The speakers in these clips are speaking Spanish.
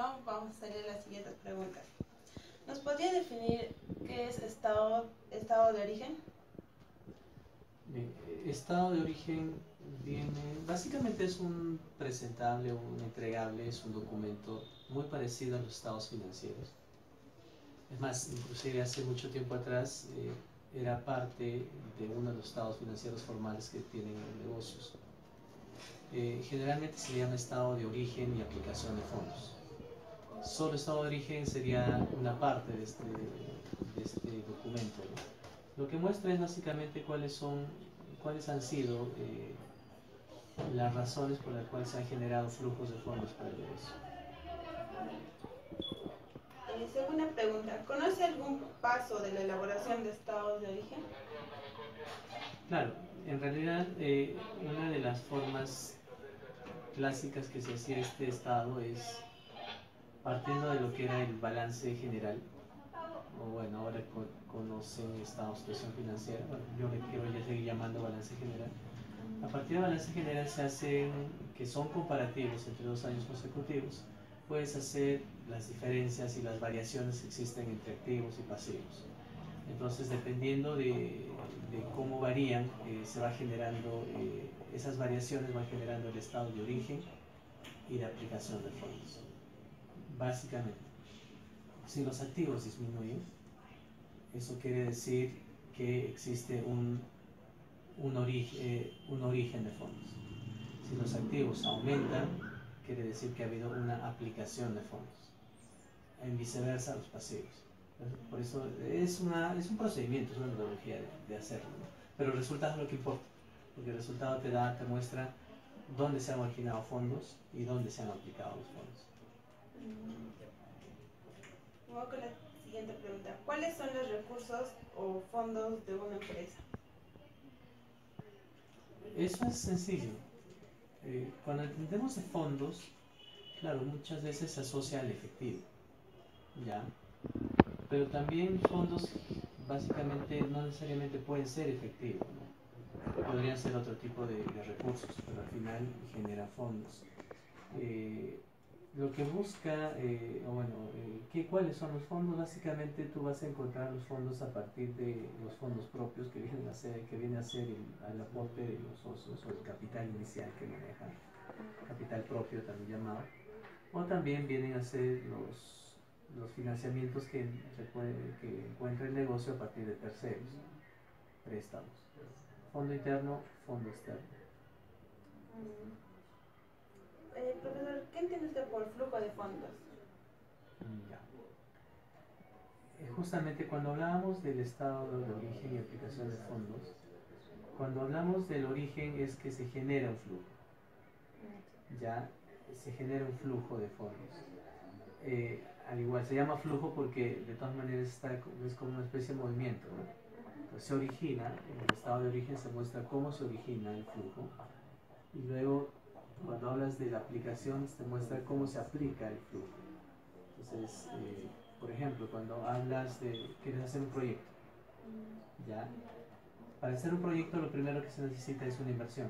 no, vamos a hacerle las siguientes preguntas. ¿Nos podría definir qué es estado de origen? Bien, estado de origen básicamente es un presentable, un entregable, es un documento muy parecido a los estados financieros. Es más, inclusive hace mucho tiempo atrás era parte de uno de los estados financieros formales que tienen los negocios. Generalmente se llama estado de origen y aplicación de fondos. Solo estado de origen sería una parte de este documento, ¿no? Lo que muestra es básicamente cuáles han sido las razones por las cuales se han generado flujos de fondos para el negocio. Segunda pregunta, ¿conoce algún paso de la elaboración de estados de origen? Claro, en realidad una de las formas clásicas que se hacía este estado es partiendo de lo que era el balance general, o bueno, ahora conocen estado de situación financiera, bueno, yo le quiero ya seguir llamando balance general. A partir del balance general se hacen, que son comparativos entre 2 años consecutivos, puedes hacer las diferencias y las variaciones que existen entre activos y pasivos. Entonces, dependiendo de cómo varían, se va generando, esas variaciones van generando el estado de origen y de aplicación de fondos. Básicamente, si los activos disminuyen, eso quiere decir que existe un origen de fondos. Si los activos aumentan, quiere decir que ha habido una aplicación de fondos. En viceversa, los pasivos. Por eso es un procedimiento, es una metodología de hacerlo, ¿no? Pero el resultado es lo que importa, porque el resultado te muestra dónde se han originado fondos y dónde se han aplicado los fondos. Vamos con la siguiente pregunta. ¿Cuáles son los recursos o fondos de una empresa? Eso es sencillo. Cuando entendemos de fondos, claro, muchas veces se asocia al efectivo, ¿ya? Pero también fondos básicamente no necesariamente pueden ser efectivos, ¿no? Podrían ser otro tipo de recursos, pero al final generan fondos. Lo que busca, ¿cuáles son los fondos? Básicamente tú vas a encontrar los fondos a partir de los fondos propios que viene a ser el aporte de los socios o el capital inicial que manejan, capital propio también llamado, o también vienen a ser los financiamientos que encuentra el negocio a partir de terceros, préstamos, fondo interno, fondo externo. Profesor, ¿qué entiende usted por flujo de fondos? Ya. Justamente cuando hablábamos del estado de origen y aplicación de fondos, cuando hablamos del origen es que se genera un flujo, ya se genera un flujo de fondos. Al igual se llama flujo porque de todas maneras es como una especie de movimiento, ¿no? Pues se origina, en el estado de origen se muestra cómo se origina el flujo, y luego cuando hablas de la aplicación te muestra cómo se aplica el flujo. Entonces, por ejemplo, cuando hablas quieres hacer un proyecto, ¿ya? Para hacer un proyecto lo primero que se necesita es una inversión.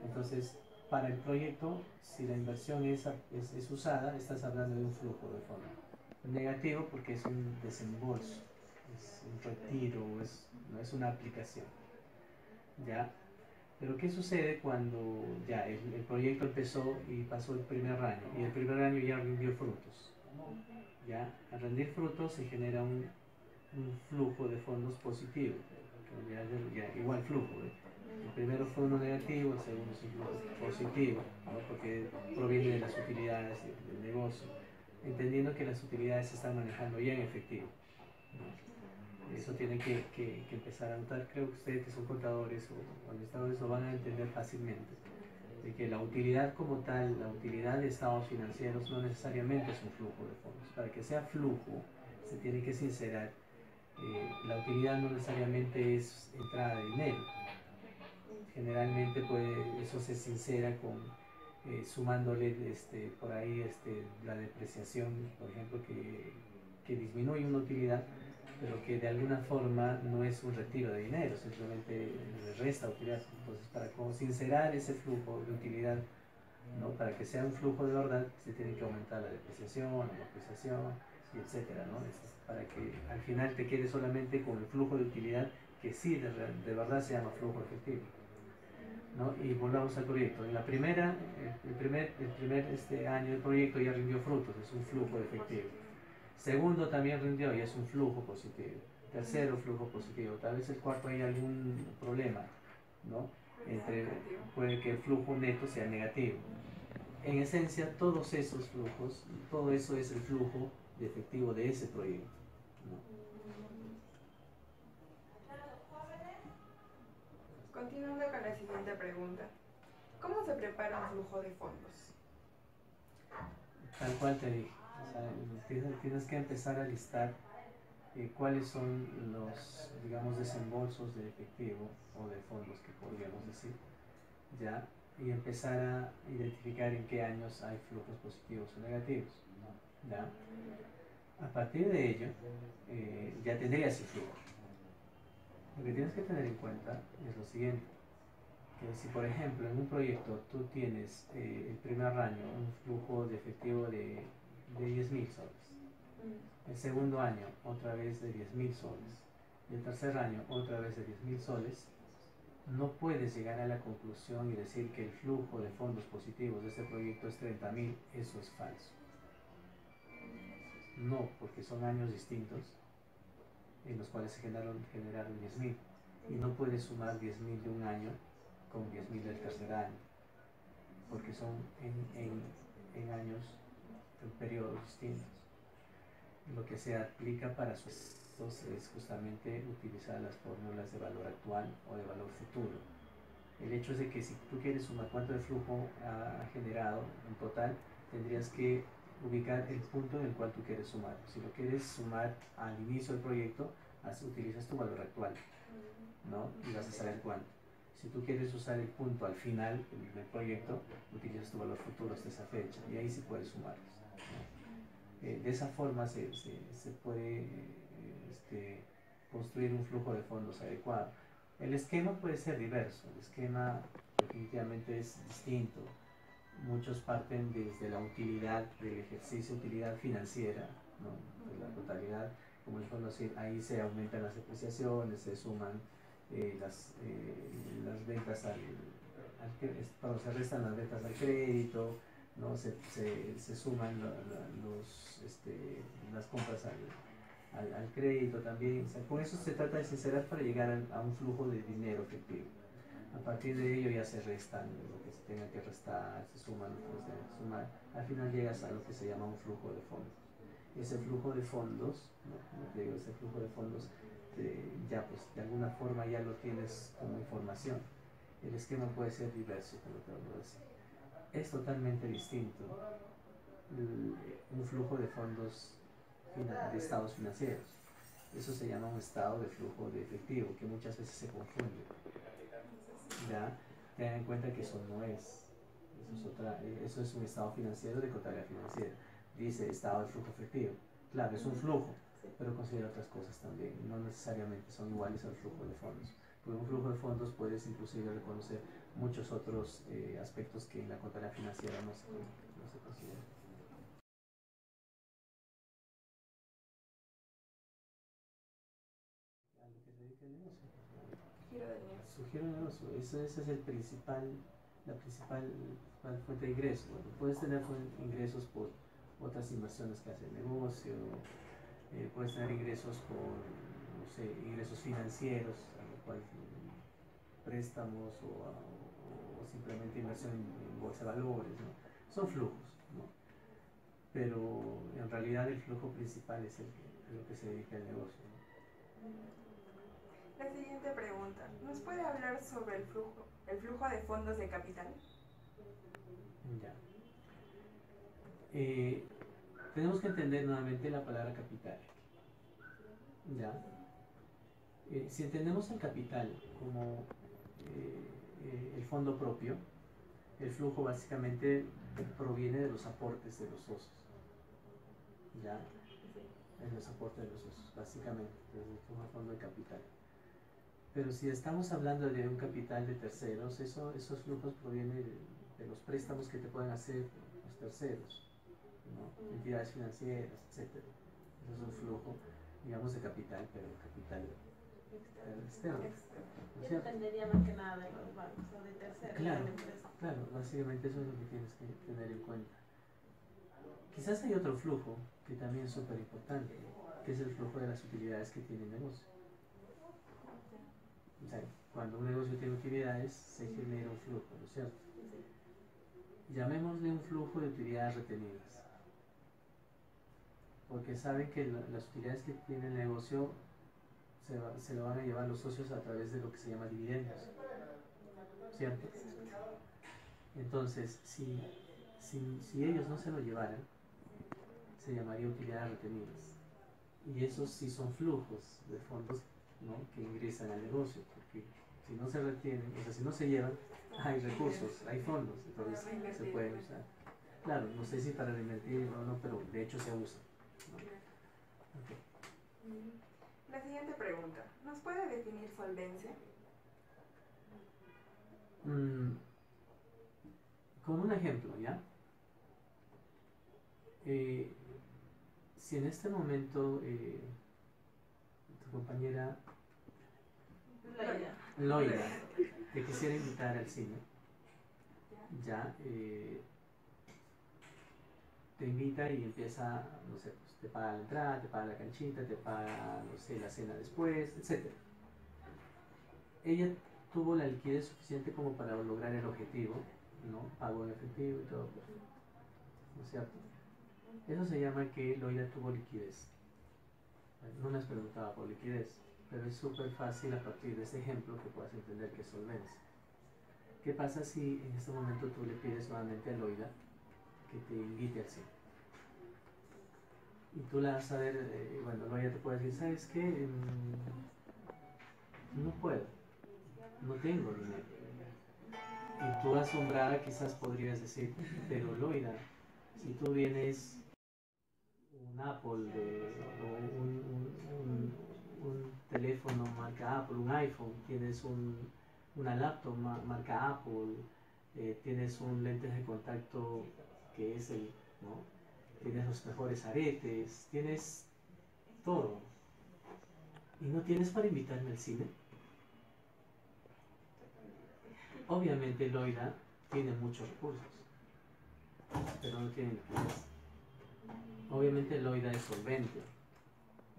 Entonces, para el proyecto, si la inversión es usada, estás hablando de un flujo de fondos. Negativo porque es un desembolso, es un retiro, no es una aplicación, ¿ya? Pero ¿qué sucede cuando ya el proyecto empezó y pasó el primer año y el primer año ya rindió frutos? ¿Ya? Al rendir frutos se genera un flujo de fondos positivo, igual flujo, ¿eh? El primero fue uno negativo, el segundo es un flujo positivo, ¿no? Porque proviene de las utilidades del negocio, entendiendo que las utilidades se están manejando ya en efectivo, ¿no? Eso tienen que empezar a notar. Creo que ustedes que son contadores o administradores lo van a entender fácilmente, de que la utilidad como tal, la utilidad de estados financieros no necesariamente es un flujo de fondos. Para que sea flujo se tiene que sincerar. La utilidad no necesariamente es entrada de dinero. Generalmente eso se sincera sumándole por ahí la depreciación, por ejemplo, que disminuye una utilidad, pero que de alguna forma no es un retiro de dinero, simplemente le resta utilidad. Entonces, para sincerar ese flujo de utilidad ¿no? Para que sea un flujo de verdad se tiene que aumentar la depreciación, la amortización, y etcétera, ¿no? Para que al final te quede solamente con el flujo de utilidad que sí de verdad se llama flujo efectivo, ¿no? Y volvamos al proyecto. En la primera, el primer año del proyecto ya rindió frutos, es un flujo efectivo. Segundo también rindió y es un flujo positivo. Tercero, flujo positivo. Tal vez el cuarto hay algún problema, ¿no? Puede que el flujo neto sea negativo. En esencia, todos esos flujos, todo eso es el flujo de efectivo de ese proyecto, ¿no? Continuando con la siguiente pregunta. ¿Cómo se prepara un flujo de fondos? Tal cual te dije. O sea, tienes que empezar a listar cuáles son los, digamos, desembolsos de efectivo o de fondos que podríamos decir, ¿ya? Y empezar a identificar en qué años hay flujos positivos o negativos, ¿ya? A partir de ello, ya tendrías el flujo. Lo que tienes que tener en cuenta es lo siguiente, que si por ejemplo en un proyecto tú tienes el primer año un flujo de efectivo de 10.000 soles, el segundo año otra vez de 10.000 soles, y el tercer año otra vez de 10.000 soles, no puedes llegar a la conclusión y decir que el flujo de fondos positivos de este proyecto es 30.000, eso es falso. No, porque son años distintos en los cuales se generaron 10.000 y no puedes sumar 10.000 de un año con 10.000 del tercer año, porque son en años, en periodos distintos. Lo que se aplica para sus es justamente utilizar las fórmulas de valor actual o de valor futuro. El hecho es de que si tú quieres sumar cuánto de flujo ha generado en total, tendrías que ubicar el punto en el cual tú quieres sumar. Si lo quieres sumar al inicio del proyecto, utilizas tu valor actual, ¿no? Y vas a saber cuánto. Si tú quieres usar el punto al final del proyecto, utilizas tu valor futuro hasta esa fecha y ahí sí puedes sumarlos, ¿no? De esa forma se puede construir un flujo de fondos adecuado. El esquema puede ser diverso, el esquema definitivamente es distinto. Muchos parten desde la utilidad del ejercicio, utilidad financiera, ¿no? De la totalidad, como les puedo decir, ahí se aumentan las depreciaciones, se suman las ventas se restan las ventas al crédito, ¿no? Se suman las compras al crédito también. O sea, con eso se trata de sincerar para llegar a un flujo de dinero efectivo. A partir de ello ya se restan lo que se tenga que restar, se suman lo que se tenga que sumar. Al final llegas a lo que se llama un flujo de fondos. Ese flujo de fondos, ¿no? Como te digo, ese flujo de fondos ya pues de alguna forma ya lo tienes como información. El esquema puede ser diverso, como te voy a decir. Es totalmente distinto un flujo de fondos de estados financieros. Eso se llama un estado de flujo de efectivo, que muchas veces se confunde. ¿Ya? Tengan en cuenta que eso no es. Eso es un estado financiero de contabilidad financiera. Dice estado de flujo efectivo. Claro, es un flujo, pero considera otras cosas también. No necesariamente son iguales al flujo de fondos. Porque un flujo de fondos puedes inclusive reconocer muchos otros aspectos que en la contabilidad financiera no se consideran. A lo que se dedica el negocio. Giro del negocio. Su giro de negocio, ese es la principal fuente de ingresos. Bueno, puedes tener ingresos por otras inversiones que hace el negocio, puedes tener ingresos por, no sé, ingresos financieros, a lo cual préstamos o simplemente inversión en bolsa de valores, ¿no? Son flujos, ¿no? Pero en realidad el flujo principal es lo que se dedica al negocio, ¿no? La siguiente pregunta. ¿Nos puede hablar sobre el flujo de fondos de capital? Ya. Tenemos que entender nuevamente la palabra capital. ¿Ya? Si entendemos el capital como el fondo propio, el flujo básicamente proviene de los aportes de los socios. ¿Ya? En los aportes de los socios, básicamente, desde el fondo de capital. Pero si estamos hablando de un capital de terceros, esos flujos provienen de los préstamos que te pueden hacer los terceros, ¿no? Entidades financieras, etcétera. Eso es un flujo, digamos, de capital, pero capital externo. ¿No es Yo cierto? dependería más que nada de los bancos o de terceros, Claro, de la empresa. claro, básicamente eso es lo que tienes que tener en cuenta. Quizás hay otro flujo que también es súper importante, que es el flujo de las utilidades que tiene el negocio. O sea, cuando un negocio tiene utilidades, se genera un flujo, ¿no es cierto? Llamémosle un flujo de utilidades retenidas, porque saben que las utilidades que tiene el negocio se lo van a llevar los socios a través de lo que se llama dividendos, ¿cierto? Entonces, si ellos no se lo llevaran, se llamaría utilidades retenidas. Y esos sí son flujos de fondos, ¿no?, que ingresan al negocio, porque si no se retienen, o sea, si no se llevan, hay recursos, hay fondos, entonces se pueden usar. Claro, no sé si para reinvertir o no, pero de hecho se usa, ¿no? Okay. La siguiente pregunta, ¿nos puede definir solvencia? Con un ejemplo, ¿ya? Si en este momento tu compañera Loida te quisiera invitar al cine, ya, te invita y empieza, no sé, pues, te paga la entrada, te paga la canchita, te paga, no sé, la cena después, etc. Ella tuvo la liquidez suficiente como para lograr el objetivo, ¿no? Pago en efectivo y todo, ¿no es cierto? Eso se llama que Loida tuvo liquidez. No me has preguntado por liquidez, pero es súper fácil a partir de ese ejemplo que puedas entender que es solvencia. ¿Qué pasa si en este momento tú le pides nuevamente a Loida que te invite al cine? Y tú la vas a ver, bueno, Loida te puede decir, ¿sabes qué? No puedo, no tengo dinero. Y tú asombrada quizás podrías decir, pero Loida, si tú vienes un Apple o un teléfono marca Apple, un iPhone, tienes una laptop marca Apple, tienes un lente de contacto que es el, ¿no? Tienes los mejores aretes, tienes todo. ¿Y no tienes para invitarme al cine? Obviamente Loida tiene muchos recursos, pero no tiene liquidez. Obviamente Loida es solvente.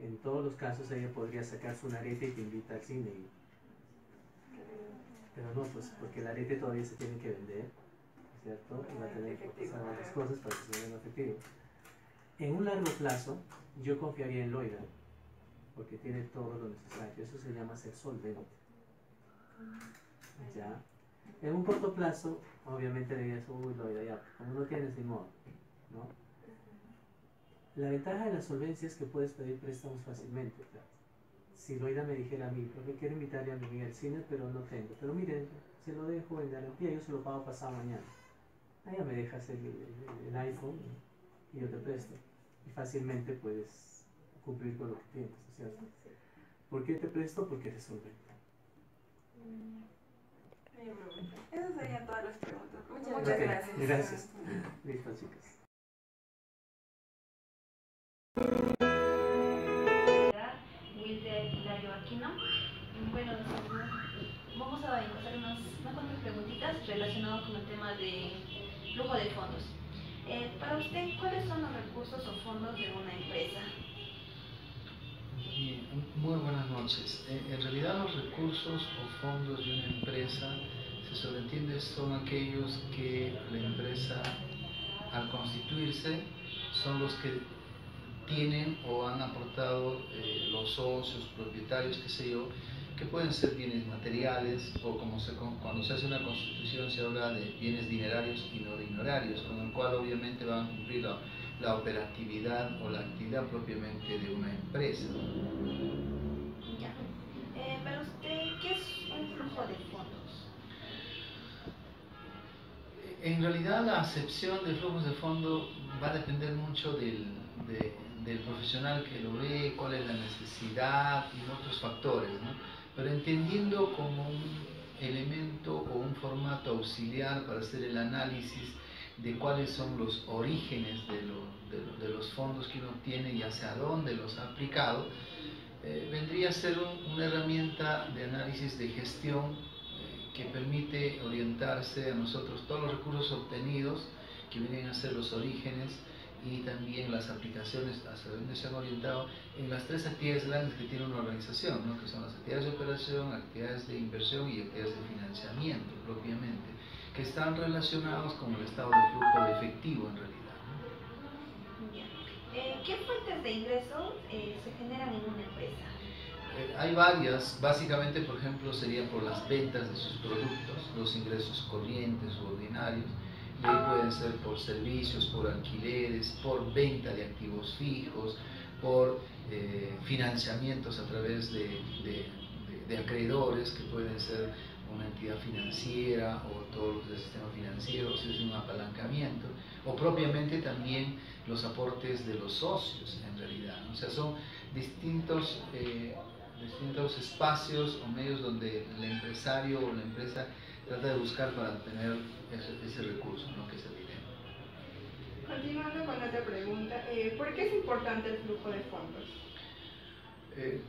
En todos los casos ella podría sacarse un arete y te invita al cine. Pero no, pues porque el arete todavía se tiene que vender, ¿cierto? Y va a tener que pasar varias cosas para que se venda efectivo. En un largo plazo, yo confiaría en Loida, porque tiene todo lo necesario. Eso se llama ser solvente. ¿Ya? En un corto plazo, obviamente le dirías, uy, Loida, ya, como no tienes ni modo, ¿no? La ventaja de la solvencia es que puedes pedir préstamos fácilmente. Claro. Si Loida me dijera a mí, porque quiero invitarle a mi amiga al cine, pero no tengo. Pero miren, se lo dejo en garantía, yo se lo pago pasado mañana. Allá me dejas el iPhone y yo te presto. Y fácilmente puedes cumplir con lo que tienes, ¿no es cierto? ¿Por qué te presto? Porque eres solvente. Esas serían todas las preguntas. Muchas Ok, gracias. Gracias. Listo, chicas. Wilde Hilario Aquino. Bueno, vamos a hacer unas cuantas preguntitas relacionadas con el tema de flujo de fondos. Para usted, ¿cuáles son los recursos o fondos de una empresa? Bien, muy buenas noches. En realidad los recursos o fondos de una empresa, se sobreentiende, son aquellos que la empresa al constituirse son los que tienen o han aportado los socios, propietarios, qué sé yo, que pueden ser bienes materiales o cuando se hace una constitución se habla de bienes dinerarios y no dinerarios, con el cual obviamente van a cumplir la operatividad o la actividad propiamente de una empresa. Ya. Para usted, ¿qué es un flujo de fondos? En realidad la acepción de flujos de fondo va a depender mucho del profesional que lo ve, cuál es la necesidad y otros factores, ¿no? Pero entendiendo como elemento o un formato auxiliar para hacer el análisis de cuáles son los orígenes de los fondos que uno tiene y hacia dónde los ha aplicado, vendría a ser una herramienta de análisis de gestión que permite orientarse a nosotros todos los recursos obtenidos, que vienen a ser los orígenes, y también las aplicaciones hacia donde se han orientado en las tres actividades grandes que tiene una organización, ¿no? Que son las actividades de operación, actividades de inversión y actividades de financiamiento propiamente, que están relacionados con el estado de flujo de efectivo en realidad, ¿no? ¿Qué fuentes de ingresos se generan en una empresa? Hay varias, básicamente por ejemplo sería por las ventas de sus productos, los ingresos corrientes u ordinarios. Y ahí pueden ser por servicios, por alquileres, por venta de activos fijos, por financiamientos a través de acreedores, que pueden ser una entidad financiera o todos los del sistema financiero, si es un apalancamiento, o propiamente también los aportes de los socios en realidad, ¿no? O sea, son distintos espacios o medios donde el empresario o la empresa trata de buscar para obtener ese recurso, ¿no? Que es el dinero. Continuando con otra pregunta, ¿por qué es importante el flujo de fondos?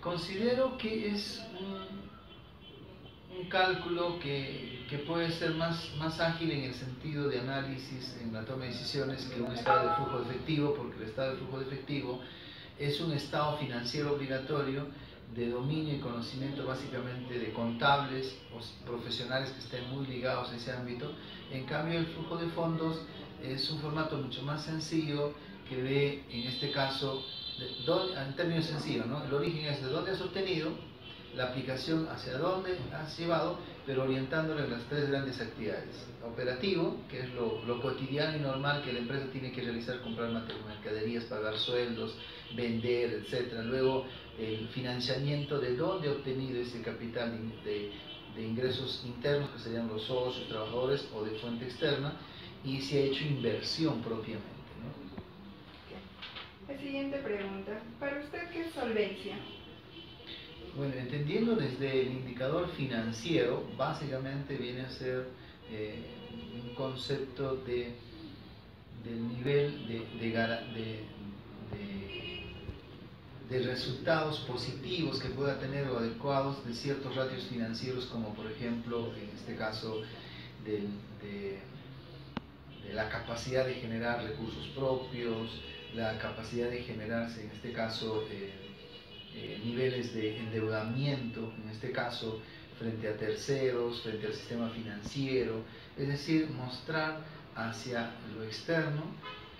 Considero que es un cálculo que puede ser más ágil en el sentido de análisis en la toma de decisiones que un estado de flujo de efectivo, porque el estado de flujo de efectivo es un estado financiero obligatorio de dominio y conocimiento básicamente de contables o profesionales que estén muy ligados a ese ámbito. En cambio, el flujo de fondos es un formato mucho más sencillo que ve, en este caso, en términos sencillos, ¿no? El origen es de dónde has obtenido, la aplicación hacia dónde has llevado, pero orientándolo en las tres grandes actividades. Operativo, que es lo cotidiano y normal que la empresa tiene que realizar: comprar mercaderías, pagar sueldos, vender, etc. Luego, el financiamiento, de dónde ha obtenido ese capital de ingresos internos, que serían los socios, trabajadores, o de fuente externa, y si ha hecho inversión propiamente, ¿no? La siguiente pregunta, ¿para usted qué es solvencia? Bueno, entendiendo desde el indicador financiero, básicamente viene a ser un concepto del nivel de resultados positivos que pueda tener o adecuados de ciertos ratios financieros, como por ejemplo, en este caso, de la capacidad de generar recursos propios, la capacidad de generarse, en este caso, niveles de endeudamiento, en este caso, frente a terceros, frente al sistema financiero, es decir, mostrar hacia lo externo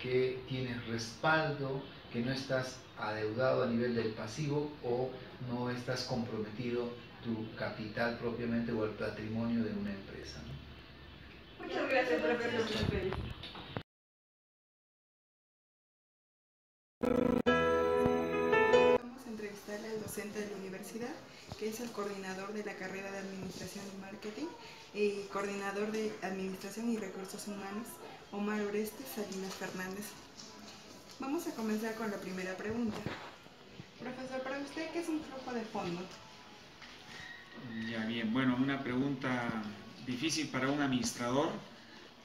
que tienes respaldo, que no estás adeudado a nivel del pasivo o no estás comprometido tu capital propiamente o el patrimonio de una empresa, ¿no? Muchas gracias, profesor. Vamos a entrevistarle al docente de la universidad, que es el coordinador de la carrera de Administración y Marketing y coordinador de Administración y Recursos Humanos, Omar Orestes Salinas Fernández. Vamos a comenzar con la primera pregunta. Profesor, para usted, ¿qué es un flujo de fondo? Ya, bien, bueno, una pregunta difícil para un administrador,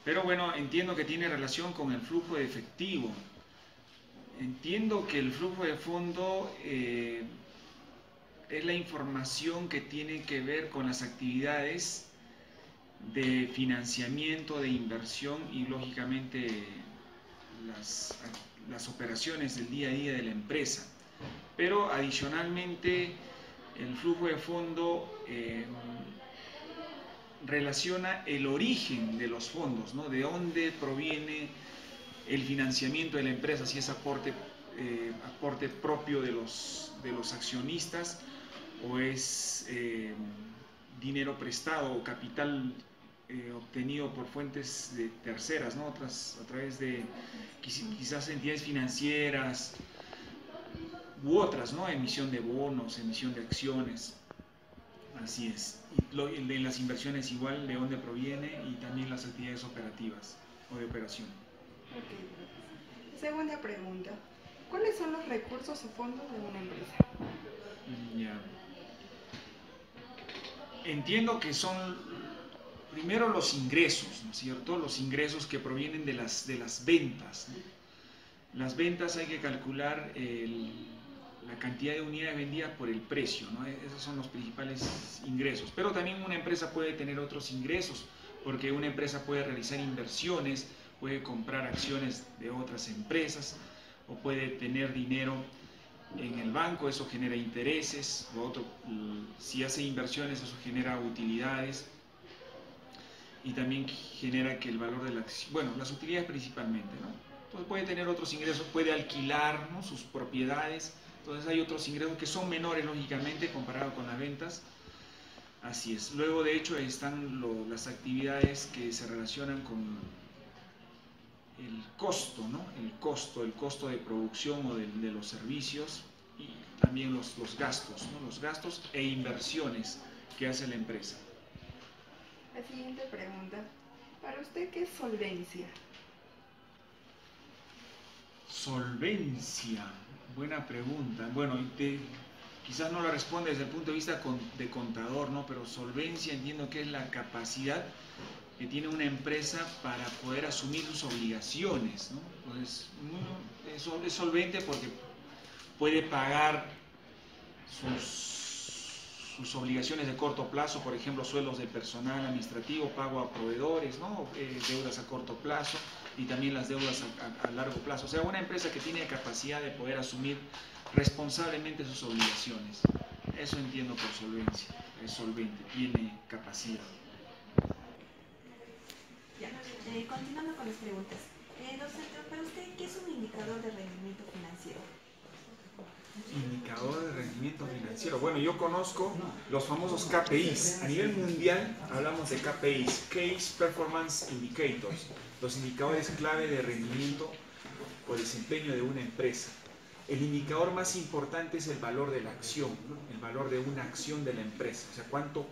pero bueno, entiendo que tiene relación con el flujo de efectivo. Entiendo que el flujo de fondo es la información que tiene que ver con las actividades de financiamiento, de inversión y lógicamente las operaciones del día a día de la empresa. Pero adicionalmente el flujo de fondo relaciona el origen de los fondos, ¿no? De dónde proviene el financiamiento de la empresa, si es aporte propio de los accionistas o es dinero prestado o capital obtenido por fuentes de terceras, ¿no? A través de quizás entidades financieras u otras, ¿no? Emisión de bonos, emisión de acciones. Así es. Y de las inversiones igual, de dónde proviene, y también las actividades operativas o de operación. Okay. Segunda pregunta. ¿Cuáles son los recursos o fondos de una empresa? Ya. Entiendo que son Primero los ingresos, ¿no es cierto? Los ingresos que provienen de las ventas, ¿no? Las ventas hay que calcular la cantidad de unidades vendidas por el precio, ¿no? Esos son los principales ingresos. Pero también una empresa puede tener otros ingresos, porque una empresa puede realizar inversiones, puede comprar acciones de otras empresas, o puede tener dinero en el banco, eso genera intereses, si hace inversiones eso genera utilidades, y también genera que el valor de la acción, bueno, las utilidades principalmente, ¿no? Entonces puede tener otros ingresos, puede alquilar, ¿no?, sus propiedades. Entonces hay otros ingresos que son menores, lógicamente, comparado con las ventas. Así es. Luego, de hecho, están las actividades que se relacionan con el costo, ¿no? El costo de producción o de los servicios, y también los gastos, ¿no? Los gastos e inversiones que hace la empresa. La siguiente pregunta. ¿Para usted qué es solvencia? Solvencia, buena pregunta. Bueno, quizás no la responde desde el punto de vista de contador, ¿no? Pero solvencia entiendo que es la capacidad que tiene una empresa para poder asumir sus obligaciones, ¿no? Entonces, es solvente porque puede pagar sus obligaciones de corto plazo, por ejemplo, sueldos de personal administrativo, pago a proveedores, ¿no? Deudas a corto plazo, y también las deudas a largo plazo. O sea, una empresa que tiene capacidad de poder asumir responsablemente sus obligaciones. Eso entiendo por solvencia. Es solvente, tiene capacidad. Ya, continuando con las preguntas. Docente, para usted, ¿qué es un indicador de rendimiento financiero? Indicador de rendimiento financiero. Bueno, yo conozco los famosos KPIs. A nivel mundial hablamos de KPIs, Key Performance Indicators, los indicadores clave de rendimiento o desempeño de una empresa. El indicador más importante es el valor de la acción, el valor de una acción de la empresa. O sea, cuánto,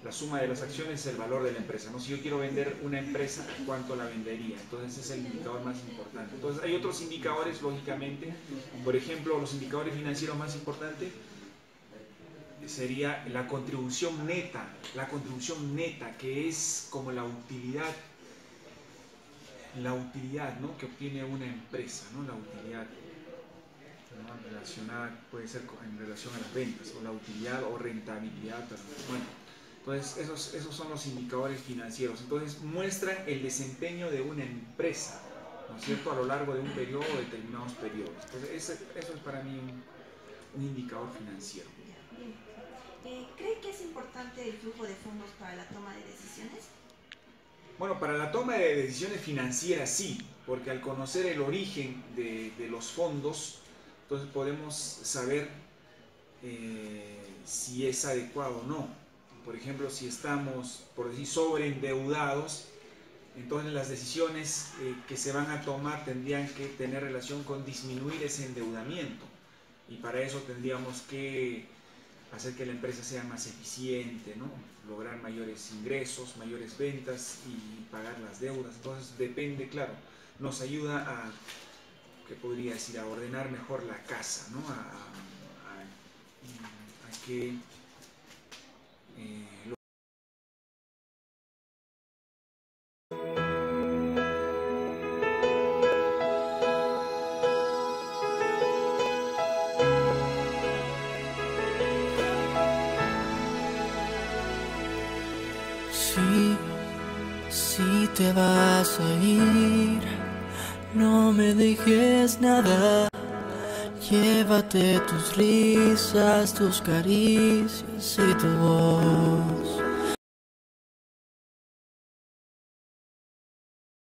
la suma de las acciones es el valor de la empresa, ¿no? Si yo quiero vender una empresa, ¿cuánto la vendería? Entonces ese es el indicador más importante. Entonces hay otros indicadores, lógicamente. Por ejemplo, los indicadores financieros más importantes sería la contribución neta, que es como la utilidad, ¿no?, que obtiene una empresa, ¿no? La utilidad, ¿no?, relacionada, puede ser en relación a las ventas, o la utilidad o rentabilidad. Bueno, entonces esos son los indicadores financieros. Entonces muestran el desempeño de una empresa, ¿no es cierto?, a lo largo de un periodo o determinados periodos. Entonces eso es para mí un indicador financiero. ¿Cree que es importante el flujo de fondos para la toma de decisiones? Bueno, para la toma de decisiones financieras sí, porque al conocer el origen de los fondos, entonces podemos saber si es adecuado o no. Por ejemplo, si estamos, por decir, sobreendeudados, entonces las decisiones que se van a tomar tendrían que tener relación con disminuir ese endeudamiento, y para eso tendríamos que hacer que la empresa sea más eficiente, ¿no?, lograr mayores ingresos, mayores ventas y pagar las deudas. Entonces depende, claro, nos ayuda a, ¿qué podría decir?, a ordenar mejor la casa, ¿no?, a que Si te vas a ir, no me dejes nada. Llévate tus risas, tus caricias y tu voz.